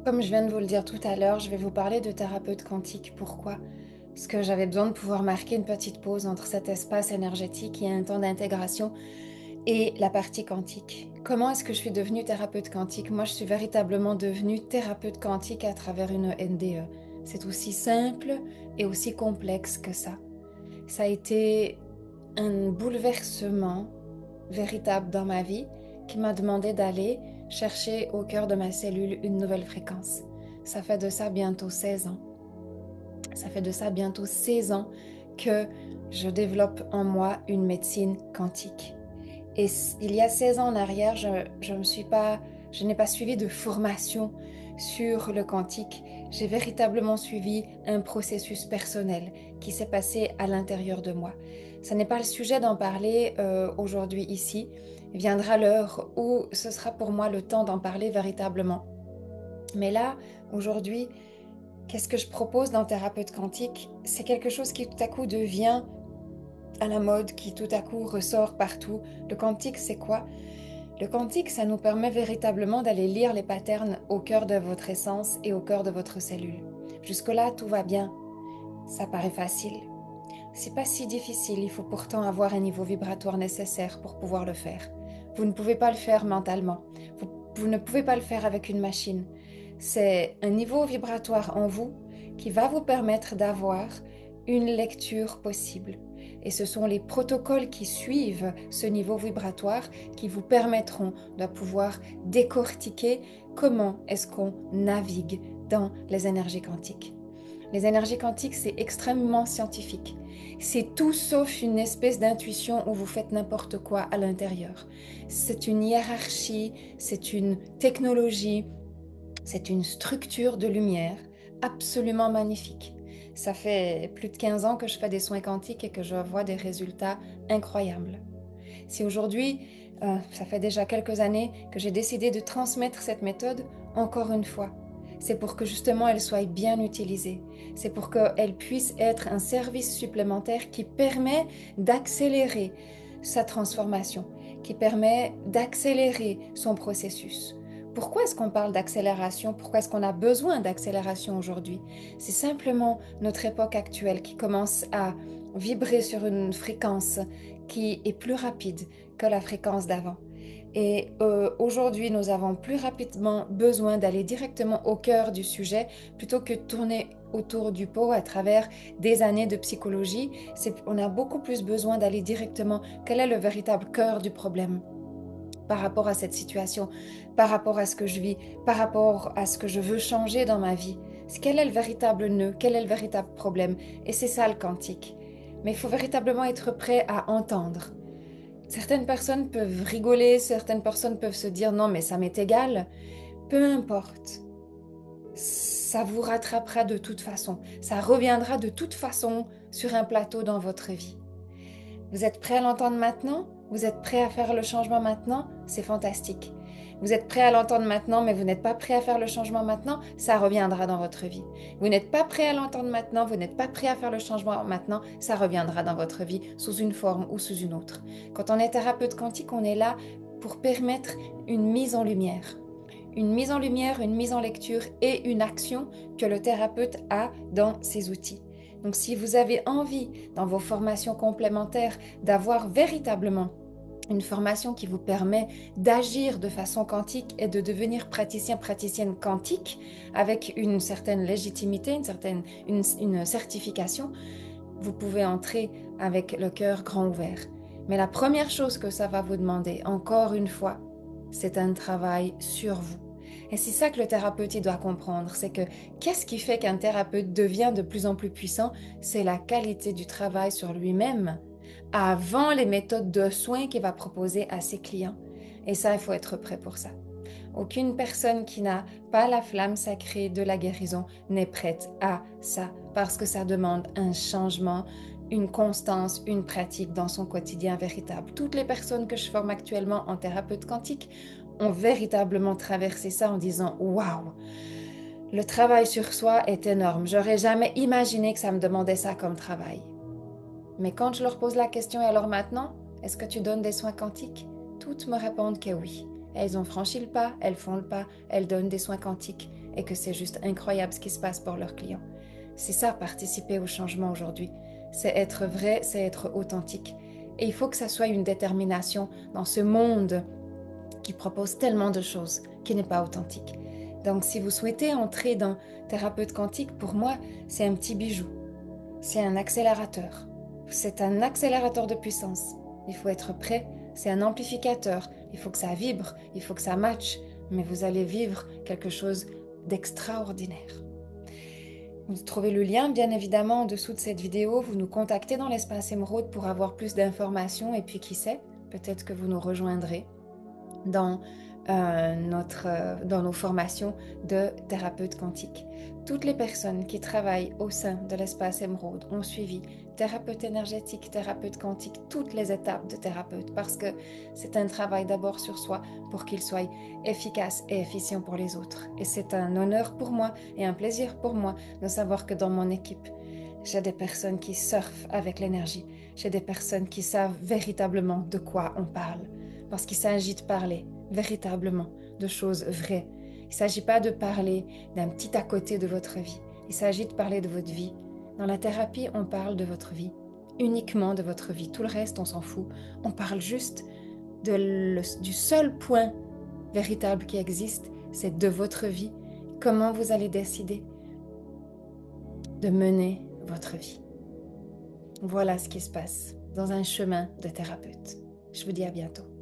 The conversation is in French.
Comme je viens de vous le dire tout à l'heure, je vais vous parler de thérapeute quantique. Pourquoi? Parce que j'avais besoin de pouvoir marquer une petite pause entre cet espace énergétique et un temps d'intégration et la partie quantique. Comment est-ce que je suis devenue thérapeute quantique? Moi, je suis véritablement devenue thérapeute quantique à travers une NDE. C'est aussi simple et aussi complexe que ça. Ça a été un bouleversement véritable dans ma vie qui m'a demandé d'aller chercher au cœur de ma cellule une nouvelle fréquence. Ça fait de ça bientôt 16 ans. Ça fait de ça bientôt 16 ans que je développe en moi une médecine quantique. Et il y a 16 ans en arrière, je n'ai pas suivi de formation sur le quantique. J'ai véritablement suivi un processus personnel qui s'est passé à l'intérieur de moi. Ce n'est pas le sujet d'en parler aujourd'hui ici. Viendra l'heure où ce sera pour moi le temps d'en parler véritablement. Mais là, aujourd'hui, qu'est-ce que je propose dans Thérapeute quantique? C'est quelque chose qui tout à coup devient à la mode, qui tout à coup ressort partout. Le quantique, c'est quoi? Le quantique, ça nous permet véritablement d'aller lire les patterns au cœur de votre essence et au cœur de votre cellule. Jusque-là, tout va bien. Ça paraît facile. C'est pas si difficile, il faut pourtant avoir un niveau vibratoire nécessaire pour pouvoir le faire. Vous ne pouvez pas le faire mentalement. Vous ne pouvez pas le faire avec une machine. C'est un niveau vibratoire en vous qui va vous permettre d'avoir une lecture possible. Et ce sont les protocoles qui suivent ce niveau vibratoire qui vous permettront de pouvoir décortiquer comment est-ce qu'on navigue dans les énergies quantiques. Les énergies quantiques, c'est extrêmement scientifique. C'est tout sauf une espèce d'intuition où vous faites n'importe quoi à l'intérieur. C'est une hiérarchie, c'est une technologie, c'est une structure de lumière absolument magnifique. Ça fait plus de 15 ans que je fais des soins quantiques et que je vois des résultats incroyables. Si aujourd'hui, ça fait déjà quelques années que j'ai décidé de transmettre cette méthode, encore une fois, c'est pour que justement elle soit bien utilisée. C'est pour qu'elle puisse être un service supplémentaire qui permet d'accélérer sa transformation, qui permet d'accélérer son processus. Pourquoi est-ce qu'on parle d'accélération? Pourquoi est-ce qu'on a besoin d'accélération aujourd'hui? C'est simplement notre époque actuelle qui commence à vibrer sur une fréquence qui est plus rapide que la fréquence d'avant. Et aujourd'hui, nous avons plus rapidement besoin d'aller directement au cœur du sujet plutôt que de tourner autour du pot à travers des années de psychologie. On a beaucoup plus besoin d'aller directement. Quel est le véritable cœur du problème par rapport à cette situation, par rapport à ce que je vis, par rapport à ce que je veux changer dans ma vie? Quel est le véritable nœud? Quel est le véritable problème? Et c'est ça le quantique. Mais il faut véritablement être prêt à entendre. Certaines personnes peuvent rigoler, certaines personnes peuvent se dire non mais ça m'est égal. Peu importe, ça vous rattrapera de toute façon. Ça reviendra de toute façon sur un plateau dans votre vie. Vous êtes prêt à l'entendre maintenant? Vous êtes prêt à faire le changement maintenant? C'est fantastique. Vous êtes prêt à l'entendre maintenant, mais vous n'êtes pas prêt à faire le changement maintenant? Ça reviendra dans votre vie. Vous n'êtes pas prêt à l'entendre maintenant, vous n'êtes pas prêt à faire le changement maintenant, ça reviendra dans votre vie sous une forme ou sous une autre. Quand on est thérapeute quantique, on est là pour permettre une mise en lumière. Une mise en lumière, une mise en lecture et une action que le thérapeute a dans ses outils. Donc si vous avez envie dans vos formations complémentaires d'avoir véritablement une formation qui vous permet d'agir de façon quantique et de devenir praticien, praticienne quantique avec une certaine légitimité, une certification, vous pouvez entrer avec le cœur grand ouvert. Mais la première chose que ça va vous demander, encore une fois, c'est un travail sur vous. Et c'est ça que le thérapeute il doit comprendre, c'est que qu'est-ce qui fait qu'un thérapeute devient de plus en plus puissant? C'est la qualité du travail sur lui-même avant les méthodes de soins qu'il va proposer à ses clients. Et ça, il faut être prêt pour ça. Aucune personne qui n'a pas la flamme sacrée de la guérison n'est prête à ça parce que ça demande un changement, une constance, une pratique dans son quotidien véritable. Toutes les personnes que je forme actuellement en thérapeute quantique ont véritablement traversé ça en disant waouh, le travail sur soi est énorme. J'aurais jamais imaginé que ça me demandait ça comme travail. Mais quand je leur pose la question, et alors maintenant, est-ce que tu donnes des soins quantiques? Toutes me répondent que oui. elles ont franchi le pas, elles font le pas, elles donnent des soins quantiques et que c'est juste incroyable ce qui se passe pour leurs clients. C'est ça, participer au changement aujourd'hui. C'est être vrai, c'est être authentique. Et il faut que ça soit une détermination dans ce monde qui propose tellement de choses, qui n'est pas authentique. Donc si vous souhaitez entrer dans thérapeute quantique, pour moi, c'est un petit bijou. C'est un accélérateur. C'est un accélérateur de puissance. Il faut être prêt. C'est un amplificateur. Il faut que ça vibre, il faut que ça matche. Mais vous allez vivre quelque chose d'extraordinaire. Vous trouvez le lien bien évidemment en dessous de cette vidéo. Vous nous contactez dans l'espace émeraude pour avoir plus d'informations. Et puis qui sait, peut-être que vous nous rejoindrez dans, dans nos formations de thérapeute quantique. Toutes les personnes qui travaillent au sein de l'espace émeraude ont suivi thérapeute énergétique, thérapeute quantique, toutes les étapes de thérapeute parce que c'est un travail d'abord sur soi pour qu'il soit efficace et efficient pour les autres. Et c'est un honneur pour moi et un plaisir pour moi de savoir que dans mon équipe, j'ai des personnes qui surfent avec l'énergie. J'ai des personnes qui savent véritablement de quoi on parle. Parce qu'il s'agit de parler véritablement de choses vraies. Il ne s'agit pas de parler d'un petit à côté de votre vie. Il s'agit de parler de votre vie. Dans la thérapie, on parle de votre vie. Uniquement de votre vie. Tout le reste, on s'en fout. On parle juste du seul point véritable qui existe, c'est de votre vie. Comment vous allez décider de mener votre vie. Voilà ce qui se passe dans un chemin de thérapeute. Je vous dis à bientôt.